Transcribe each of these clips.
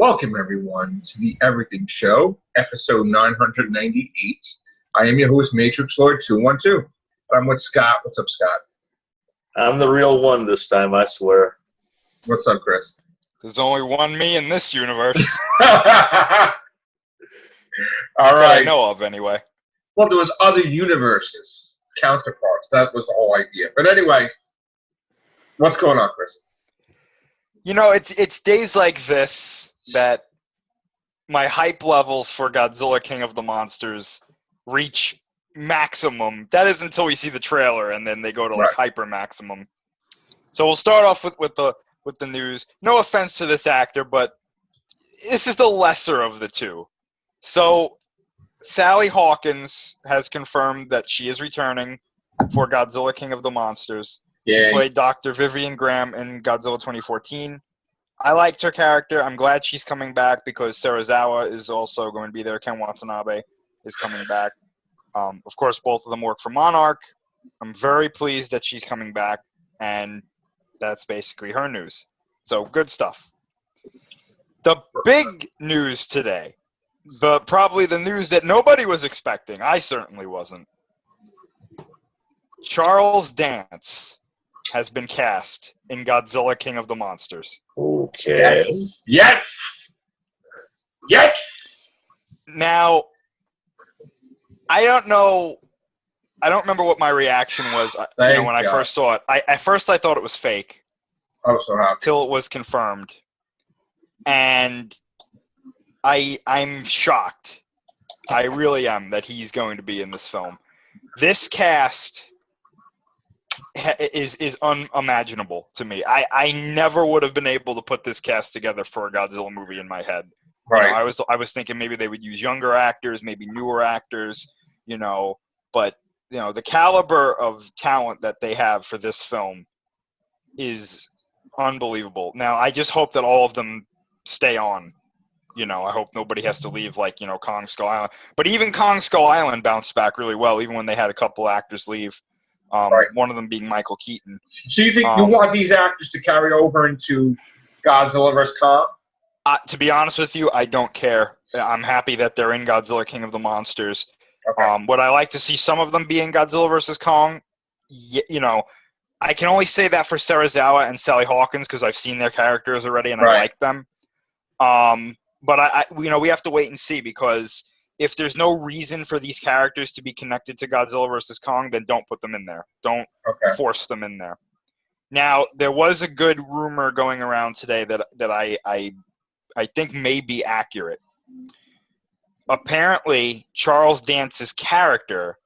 Welcome, everyone, to the Everything Show, episode 998. I am your host, Matrix Lord 212. I'm with Scott. What's up, Scott? I'm the real one this time, I swear. What's up, Chris? There's only one me in this universe. All That right. I know of, anyway. Well, there was other universes, counterparts. That was the whole idea. But anyway, what's going on, Chris? You know, it's days like this that my hype levels for Godzilla King of the Monsters reach maximum. That is until we see the trailer, and then they go to like hyper maximum. So we'll start off with the news. No offense to this actor, but this is the lesser of the two. So Sally Hawkins has confirmed that she is returning for Godzilla King of the Monsters. Yay. She played Dr. Vivian Graham in Godzilla 2014. I liked her character. I'm glad she's coming back because Serizawa is also going to be there. Ken Watanabe is coming back. Of course, both of them work for Monarch. I'm very pleased that she's coming back, and that's basically her news. So, good stuff. The big news today, probably the news that nobody was expecting, I certainly wasn't. Charles Dance has been cast in Godzilla King of the Monsters. Okay. Yes! Now, I don't know. I don't remember what my reaction was when I first saw it. At first I thought it was fake. I was so happy. Till it was confirmed. And I'm shocked. I really am that he's going to be in this film. This cast is unimaginable to me. I never would have been able to put this cast together for a Godzilla movie in my head. Right. You know, I was thinking maybe they would use younger actors, maybe newer actors, but the caliber of talent that they have for this film is unbelievable. Now, I just hope that all of them stay on. I hope nobody has to leave like, Kong Skull Island. But even Kong Skull Island bounced back really well, even when they had a couple actors leave. One of them being Michael Keaton. So you think you want these actors to carry over into Godzilla vs. Kong? To be honest with you, I don't care. I'm happy that they're in Godzilla King of the Monsters. Okay. Would I like to see some of them be in Godzilla vs. Kong? I can only say that for Serizawa and Sally Hawkins because I've seen their characters already and I like them. But we have to wait and see because if there's no reason for these characters to be connected to Godzilla vs. Kong, then don't put them in there. Don't force them in there. Now, there was a good rumor going around today that I think may be accurate. Apparently, Charles Dance's character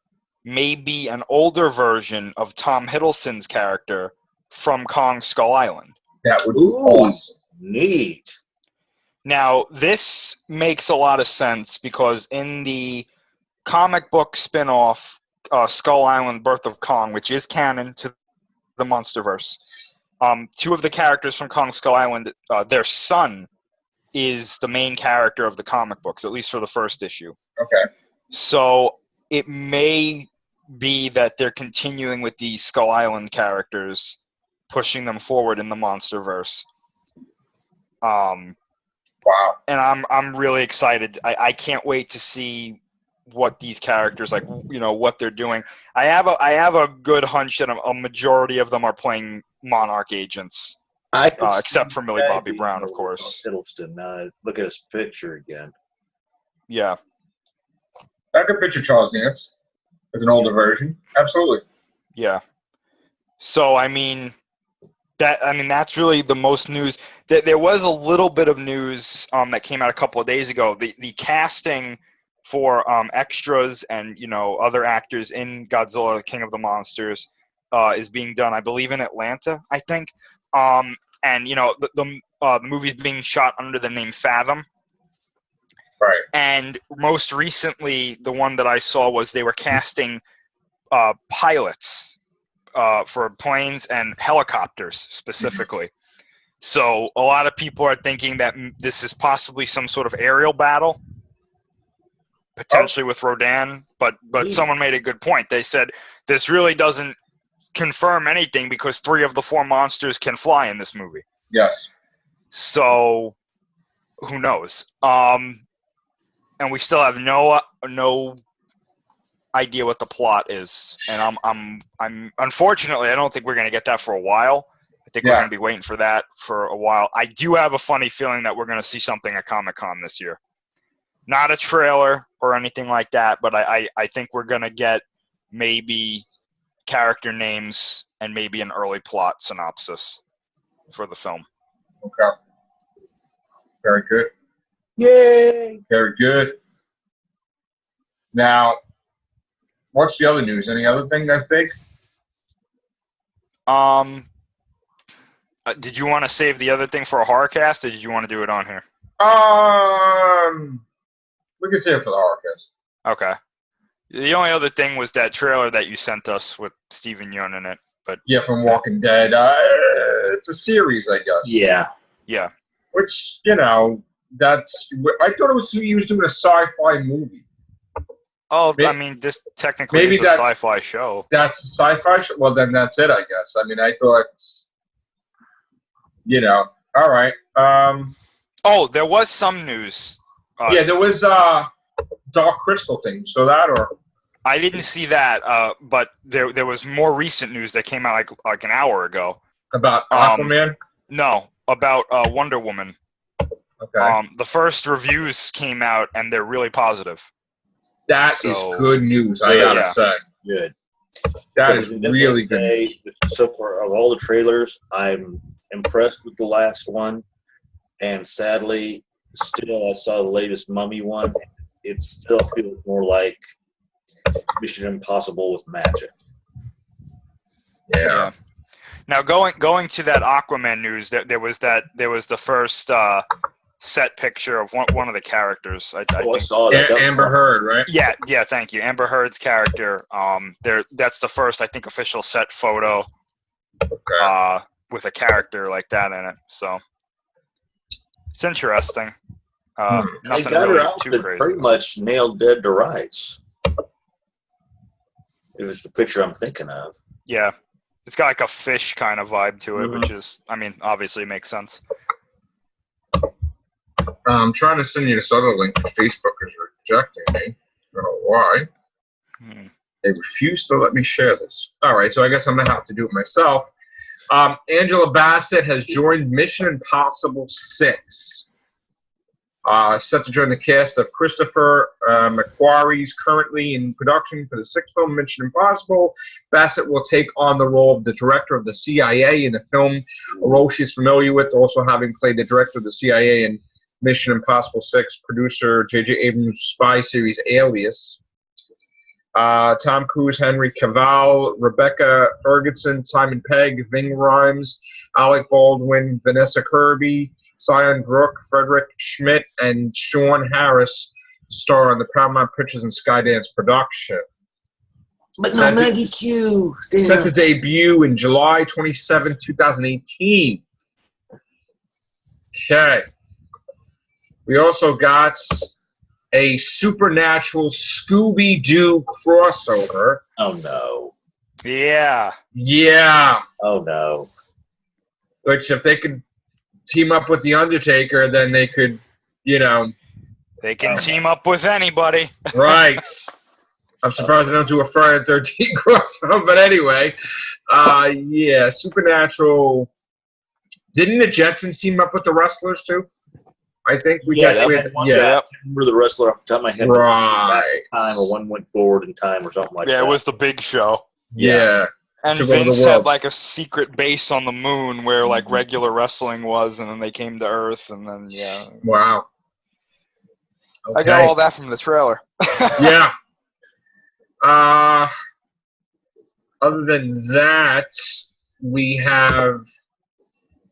may be an older version of Tom Hiddleston's character from Kong Skull Island. That would be awesome. Neat. Now, this makes a lot of sense because in the comic book spin-off Skull Island Birth of Kong, which is canon to the Monsterverse, two of the characters from Kong Skull Island, their son is the main character of the comic books, at least for the first issue. Okay. So it may be that they're continuing with these Skull Island characters, pushing them forward in the Monsterverse. Wow. And I'm really excited. I can't wait to see what these characters what they're doing. I have a good hunch that a majority of them are playing Monarch agents. Except for Millie Bobby Brown, of course. Hiddleston. Look at his picture again. Yeah. I could picture Charles Dance as an older version. Absolutely. Yeah. So that's really the most news. There was a little bit of news that came out a couple of days ago. The casting for extras and other actors in Godzilla King of the Monsters is being done, I believe, in Atlanta, I think. And the movie's being shot under the name Fathom. Right. And most recently, the one that I saw was they were casting pilots for planes and helicopters specifically. So a lot of people are thinking that this is possibly some sort of aerial battle, potentially with Rodan. But someone made a good point. They said this really doesn't confirm anything because 3 of the 4 monsters can fly in this movie. Yes. So who knows? And we still have no idea what the plot is. And I'm unfortunately, I don't think we're going to get that for a while. I think we're going to be waiting for that for a while. I do have a funny feeling that we're going to see something at Comic-Con this year. Not a trailer or anything like that, but I think we're going to get maybe character names and maybe an early plot synopsis for the film. Okay. Very good. Yay! Very good. Now, what's the other news? Any other thing that's big? Did you want to save the other thing for a horror cast, or did you want to do it on here? We can save it for the horror cast. Okay. The only other thing was that trailer that you sent us with Steven Yeun in it. But yeah, from Walking Dead. It's a series, I guess. Yeah. Yeah. Which, I thought it was he was doing a sci-fi movie. Oh, maybe, I mean, this technically is a sci-fi show. That's a sci-fi show? Well, then that's it, I guess. I mean, I thought, all right. Oh, there was some news. Yeah, there was Dark Crystal thing. So that, or I didn't see that, but there was more recent news that came out like an hour ago. About Aquaman? No, about Wonder Woman. Okay. The first reviews came out, and they're really positive. That is good news, I gotta say. Good. That is really good news. So far, of all the trailers, I'm impressed with the last one. And sadly, still, I saw the latest Mummy one. It still feels more like Mission Impossible with magic. Yeah. Now, going to that Aquaman news, there was the first set picture of one of the characters. I saw that. Amber Heard, right? Yeah. Thank you, Amber Heard's character. That's the first, I think, official set photo. Okay. With a character like that in it. So it's interesting. Nothing got really her outfit too crazy. pretty much nailed dead to rights. It was the picture I'm thinking of. Yeah. It's got like a fish kind of vibe to it, which is, I mean, obviously makes sense. I'm trying to send you this other link, but Facebook is rejecting me. I don't know why. They refuse to let me share this. All right, so I guess I'm going to have to do it myself. Angela Bassett has joined Mission Impossible 6. Set to join the cast of Christopher McQuarrie's currently in production for the 6th film, Mission Impossible. Bassett will take on the role of the director of the CIA in the film, a role she's familiar with, also having played the director of the CIA in Mission Impossible 6, producer J.J. Abrams' spy series Alias. Tom Cruise, Henry Cavill, Rebecca Ferguson, Simon Pegg, Ving Rhames, Alec Baldwin, Vanessa Kirby, Sion Brooke, Frederick Schmidt, and Sean Harris star on the Paramount Pictures and Skydance production. But no Maggie Q. Set to debut in July 27, 2018. Okay. We also got a Supernatural Scooby-Doo crossover. Oh, no. Yeah. Yeah. Oh, no. Which, if they could team up with The Undertaker, then they could, They can team up with anybody. Right. I'm surprised they don't do a Friday the 13th crossover, but anyway. Yeah, Supernatural. Didn't the Jetsons team up with the wrestlers, too? I think we got. I remember the wrestler off the top of my head. Right. Time, or one went forward in time, or something like that. Yeah, it was the Big Show. Yeah. And Vince had like a secret base on the moon where like regular wrestling was, and then they came to Earth, and then Wow. Okay. I got all that from the trailer. Yeah. Other than that, we have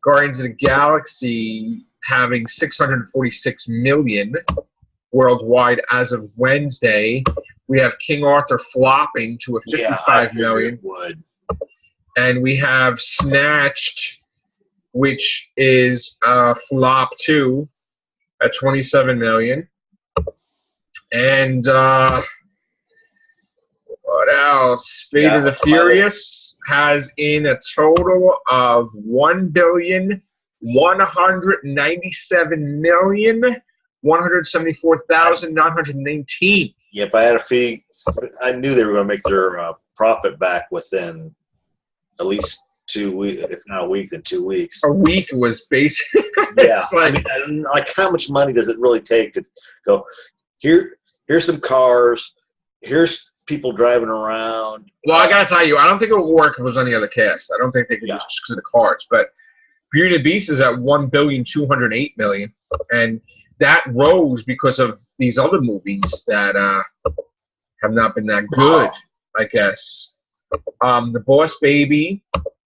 Guardians of the Galaxy having 646 million worldwide as of Wednesday. We have King Arthur flopping to a 55 million. Would. And we have Snatched, which is flop 2 at 27 million. And what else? Fate of the Furious has in a total of 1,000,000,000 $197,174,919. Yep, I had a fee. I knew they were going to make their profit back within at least 2 weeks, if not a week, then 2 weeks. A week was basically. Yeah, like, I mean, like how much money does it really take to go? Here's some cars. Here's people driving around. Well, I gotta tell you, I don't think it would work if it was any other cast. I don't think they could just because of the cars. But Beauty and the Beast is at $1,208,000,000, and that rose because of these other movies that have not been that good. I guess The Boss Baby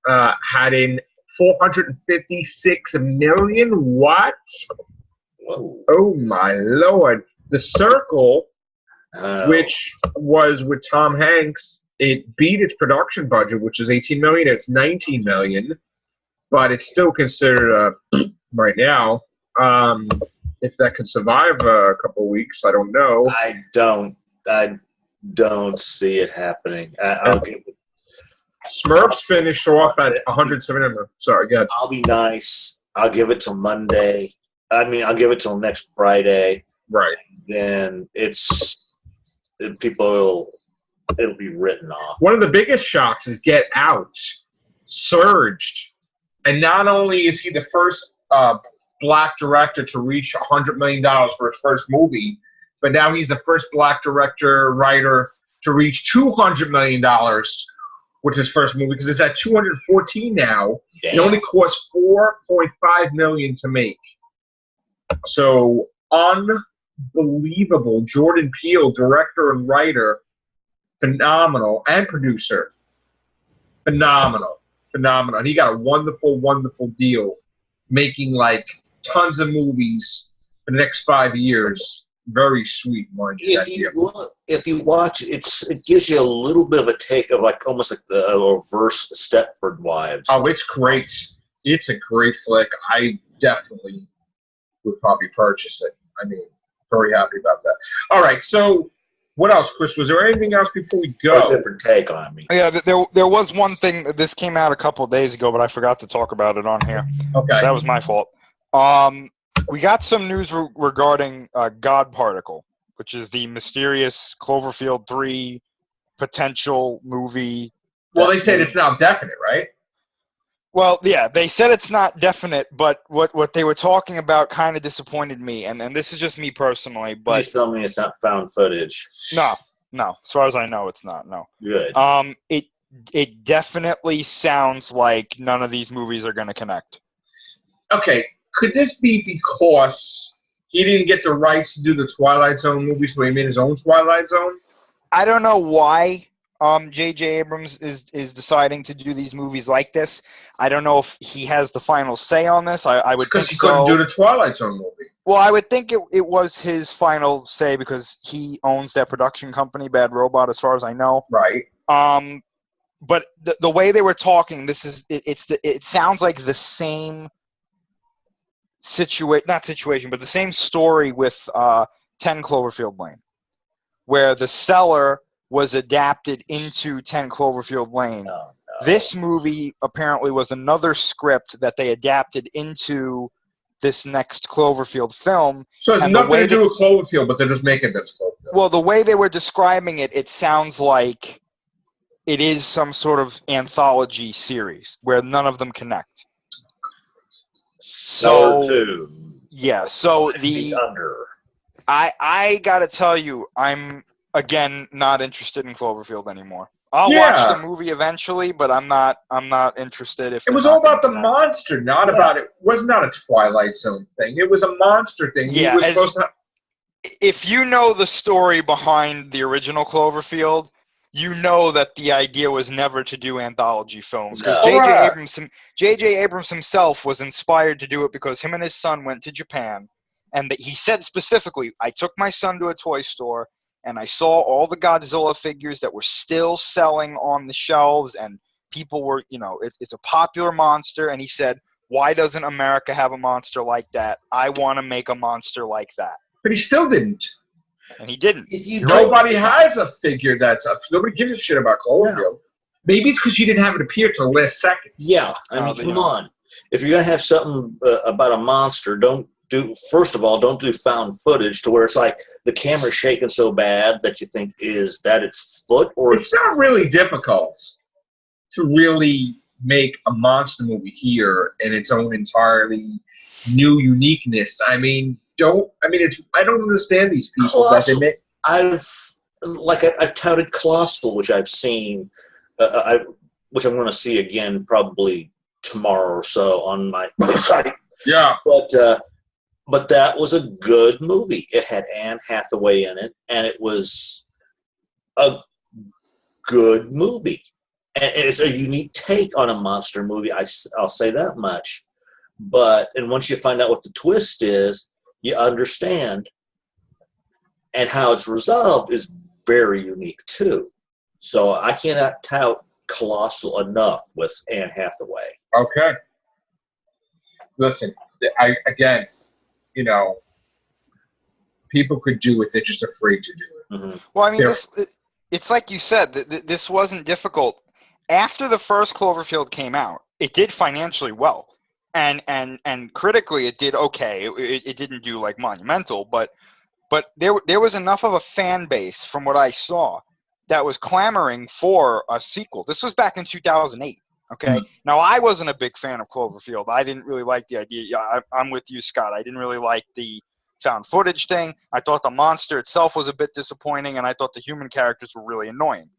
had in 456 million. What? Whoa. Oh my Lord! The Circle, which was with Tom Hanks, it beat its production budget, which is 18 million. It's 19 million, but it's still considered right now. If that could survive a couple of weeks, I don't know. I don't see it happening. I'll give it. Smurfs finished off at 107. Sorry, go ahead. I'll be nice. I'll give it till Monday. I mean, I'll give it till next Friday. Right. Then it'll be written off. One of the biggest shocks is Get Out surged, and not only is he the first black director to reach $100 million for his first movie, but now he's the first black director writer to reach $200 million. With his first movie, because it's at 214 now. Damn. It only cost $4.5 million to make. So unbelievable. Jordan Peele, director and writer, phenomenal, and producer, phenomenal. And he got a wonderful, wonderful deal, making like tons of movies for the next 5 years. Very sweet, mind you. If you watch, it gives you a little bit of a take of like almost like the reverse Stepford Wives. Oh, it's great. It's a great flick. I definitely would probably purchase it. I mean, very happy about that. All right, so what else, Chris? Was there anything else before we go? A different take on me. Yeah, there was one thing. This came out a couple of days ago, but I forgot to talk about it on here. Okay. So that was my fault. We got some news regarding God Particle, which is the mysterious Cloverfield 3 potential movie. Well, they said it's not definite, right? Well, yeah, they said it's not definite, but what they were talking about kind of disappointed me, and this is just me personally. But please tell me it's not found footage. No. As far as I know, it's not. No. Good. It definitely sounds like none of these movies are going to connect. Okay. Could this be because he didn't get the rights to do the Twilight Zone movie, so he made his own Twilight Zone? I don't know why J.J. Abrams is deciding to do these movies like this. I don't know if he has the final say on this. I would think so. Because he couldn't do the Twilight Zone movie. Well, I would think it was his final say because he owns that production company, Bad Robot, as far as I know. Right. But the way they were talking, it sounds like the same but the same story with 10 Cloverfield Lane, where the Cellar was adapted into 10 Cloverfield Lane. No. This movie apparently was another script that they adapted into this next Cloverfield film. So it's nothing to do with Cloverfield, but they're just making this Cloverfield. Well, the way they were describing it, it sounds like it is some sort of anthology series where none of them connect. So yeah, so I gotta tell you, I'm again not interested in Cloverfield anymore. I'll watch the movie eventually, but I'm not interested. If it was all about the monster, not about it. Was not a Twilight Zone thing. It was a monster thing. Yeah, if you know the story behind the original Cloverfield, you know that the idea was never to do anthology films. Because J.J. Abrams himself was inspired to do it because him and his son went to Japan. And he said specifically, I took my son to a toy store, and I saw all the Godzilla figures that were still selling on the shelves, and people were, it's a popular monster. And he said, why doesn't America have a monster like that? I want to make a monster like that. But he still didn't. And he didn't. Nobody has a figure that's up. Nobody gives a shit about Cloverfield. No. Maybe it's because you didn't have it appear till the last second. Yeah, I mean, come on. if you're gonna have something about a monster, don't do found footage to where it's like the camera's shaking so bad that you think is that its foot or it's not really difficult to really make a monster movie here in its own entirely new uniqueness. I don't understand these people Colossal. that they make. I've touted Colossal, which I've seen, which I'm going to see again probably tomorrow or so on my website. Yeah, but that was a good movie. It had Anne Hathaway in it, and it was a good movie. And it's a unique take on a monster movie. I'll say that much. And once you find out what the twist is, you understand. And how it's resolved is very unique too. So I cannot tout Colossal enough with Anne Hathaway. Okay. Listen, people could do it. They're just afraid to do it. Mm-hmm. Well, it's like you said, this wasn't difficult. After the first Cloverfield came out, it did financially well. And critically, it did okay. It didn't do like monumental, but there was enough of a fan base from what I saw that was clamoring for a sequel. This was back in 2008. Okay. Mm-hmm. Now, I wasn't a big fan of Cloverfield. I didn't really like the idea. Yeah, I'm with you, Scott. I didn't really like the found footage thing. I thought the monster itself was a bit disappointing, and I thought the human characters were really annoying.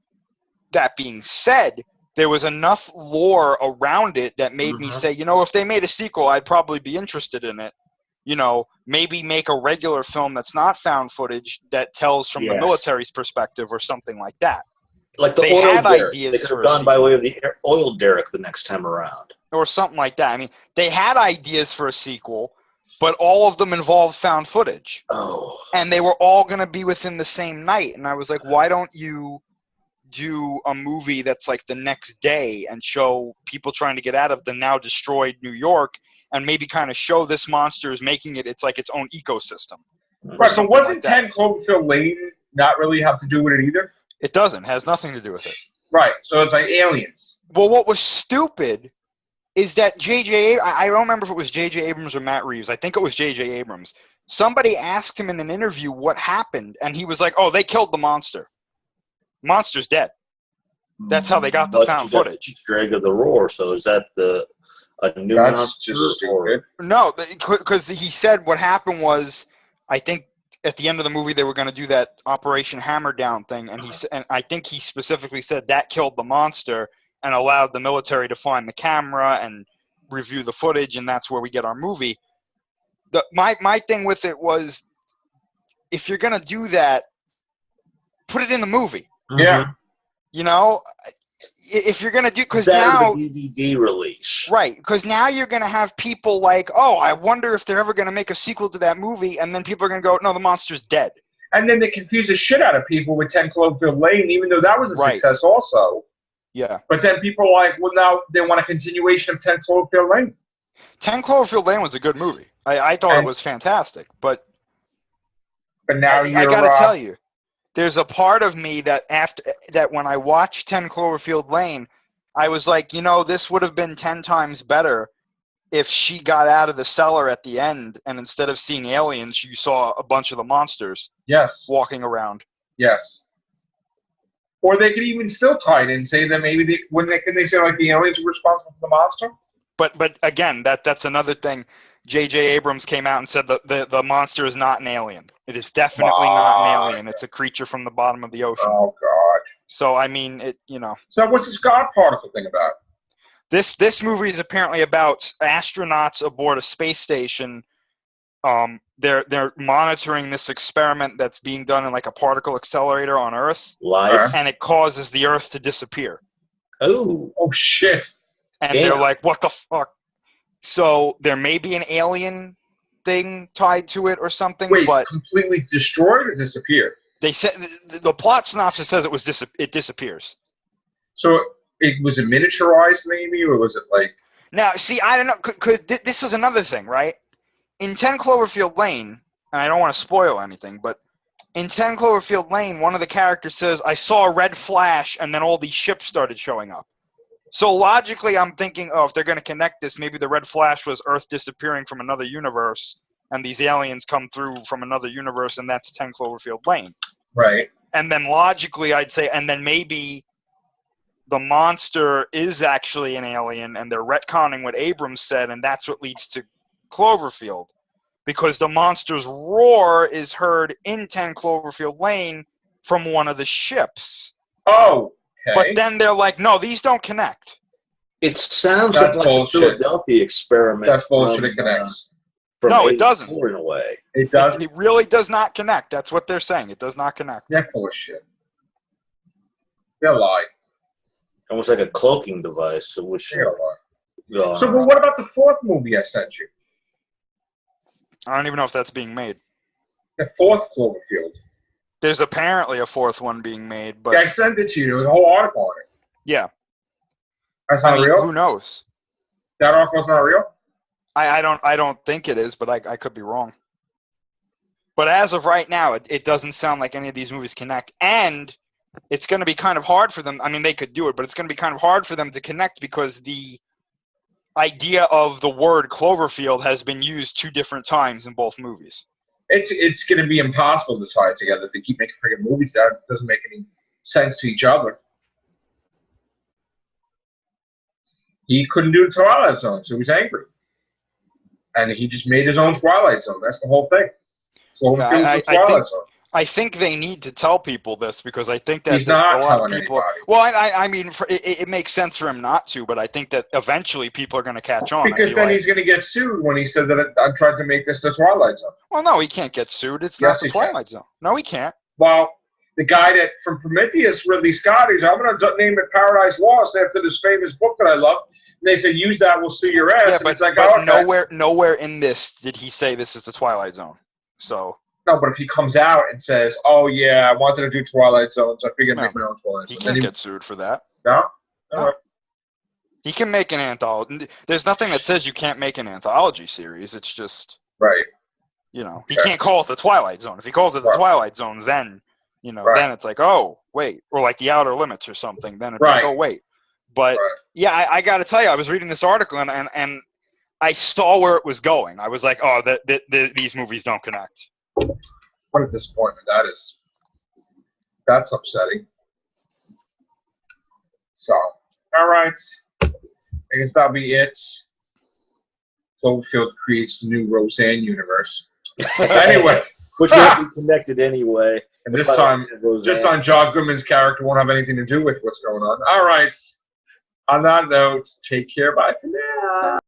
That being said, there was enough lore around it that made me say, if they made a sequel, I'd probably be interested in it. Maybe make a regular film that's not found footage that tells from the military's perspective or something like that. Like the oil derrick. They could have gone by way of the oil derrick the next time around. Or something like that. I mean, they had ideas for a sequel, but all of them involved found footage. Oh. And they were all going to be within the same night. And I was like, why don't you do a movie that's like the next day and show people trying to get out of the now destroyed New York and maybe kind of show this monster is making it's like its own ecosystem. Right, so wasn't 10 Cloverfield Lane not really have to do with it either? It doesn't. It has nothing to do with it. Right, so it's like aliens. Well, what was stupid is that I don't remember if it was J.J. Abrams or Matt Reeves. I think it was J.J. Abrams. Somebody asked him in an interview what happened, and he was like, oh, they killed the monster. Monster's dead. That's how they got the found footage. Drag of the Roar, so is that a new monster? No, because he said what happened was, I think at the end of the movie they were going to do that Operation Hammer Down thing, and I think he specifically said that killed the monster and allowed the military to find the camera and review the footage, and that's where we get our movie. My thing with it was, if you're going to do that, put it in the movie. Yeah. If you're going to do, because now DVD release. Right, because now you're going to have people like, oh, I wonder if they're ever going to make a sequel to that movie, and then people are going to go, no, the monster's dead. And then they confuse the shit out of people with 10 Cloverfield Lane, even though that was a success also. Yeah. But then people are like, well, now they want a continuation of 10 Cloverfield Lane. 10 Cloverfield Lane was a good movie. I thought it was fantastic, but now I got to tell you, there's a part of me that when I watched 10 Cloverfield Lane, I was like, this would have been 10 times better if she got out of the cellar at the end, and instead of seeing aliens, you saw a bunch of the monsters walking around. Yes. Or they could even still tie it in and say that maybe they say like the aliens were responsible for the monster? But again, that's another thing. J.J. Abrams came out and said that the monster is not an alien. It is definitely not an alien. It's a creature from the bottom of the ocean. Oh, God. So, I mean, So what's this God particle thing about? This movie is apparently about astronauts aboard a space station. They're monitoring this experiment that's being done in like a particle accelerator on Earth. Life. And it causes the Earth to disappear. Oh, shit. And they're like, what the fuck? So there may be an alien thing tied to it or something. Wait, but completely destroyed or disappeared? They said the plot synopsis says it disappears. So it was a miniaturized maybe, or was it like? Now, see, I don't know, because this was another thing, right? In 10 Cloverfield Lane, and I don't want to spoil anything, but in 10 Cloverfield Lane, one of the characters says, "I saw a red flash, and then all these ships started showing up." So logically, I'm thinking, oh, if they're going to connect this, maybe the Red Flash was Earth disappearing from another universe, and these aliens come through from another universe, and that's 10 Cloverfield Lane. Right. And then logically, I'd say, and then maybe the monster is actually an alien, and they're retconning what Abrams said, and that's what leads to Cloverfield. Because the monster's roar is heard in 10 Cloverfield Lane from one of the ships. Oh, okay. But then they're like, no, these don't connect. It sounds That's like bullshit. the Philadelphia experiment. That's bullshit. It connects. No, it doesn't. In a way. It does. It really does not connect. That's what they're saying. It does not connect. They're full of shit. They're lying. Almost like a cloaking device. Which, They're lying. So, but what about the fourth movie I sent you? I don't even know if that's being made. The fourth Cloverfield. There's apparently a fourth one being made, but yeah, I sent it to you. There was a whole article on it. Yeah. That's not real? Who knows? That article's not real? I don't think it is, but I could be wrong. But as of right now, it doesn't sound like any of these movies connect. And it's going to be kind of hard for them. I mean, they could do it, but it's going to be kind of hard for them to connect because the idea of the word Cloverfield has been used 2 different times in both movies. It's going to be impossible to tie it together. If they keep making freaking movies that doesn't make any sense to each other. He couldn't do the Twilight Zone, so he was angry. And he just made his own Twilight Zone. That's the whole thing. Cloverfield's the Twilight Zone. I think they need to tell people this because I think that he's not a lot of people. Anybody. Well, I mean, it makes sense for him not to, but I think that eventually people are going to catch on. Because then he's going to get sued when he said that I tried to make this the Twilight Zone. Well, no, he can't get sued. It's not the Twilight Zone. No, he can't. Well, the guy that from Prometheus, Ridley Scott, he's I'm going to name it Paradise Lost after this famous book that I love. And they said, use that, we'll sue your ass. Yeah, and but, it's like, but okay. nowhere in this did he say this is the Twilight Zone. So. No, but if he comes out and says, "Oh yeah, I wanted to do Twilight Zone, so I figured I'd make my own Twilight Zone," he can't get sued for that. No. No. He can make an anthology. There's nothing that says you can't make an anthology series. It's just right. You know, he can't call it the Twilight Zone. If he calls it the Twilight Zone, then then it's like, oh wait, or like the Outer Limits or something. Then it's like, oh wait. But yeah, I got to tell you, I was reading this article and I saw where it was going. I was like, oh, these movies don't connect. What a disappointment that is. That's upsetting. So, all right. I guess that'll be it. Cloverfield creates the new Roseanne universe. Anyway. Which won't be connected anyway. And this time, just on John Goodman's character won't have anything to do with what's going on. All right. On that note, take care. Bye for now.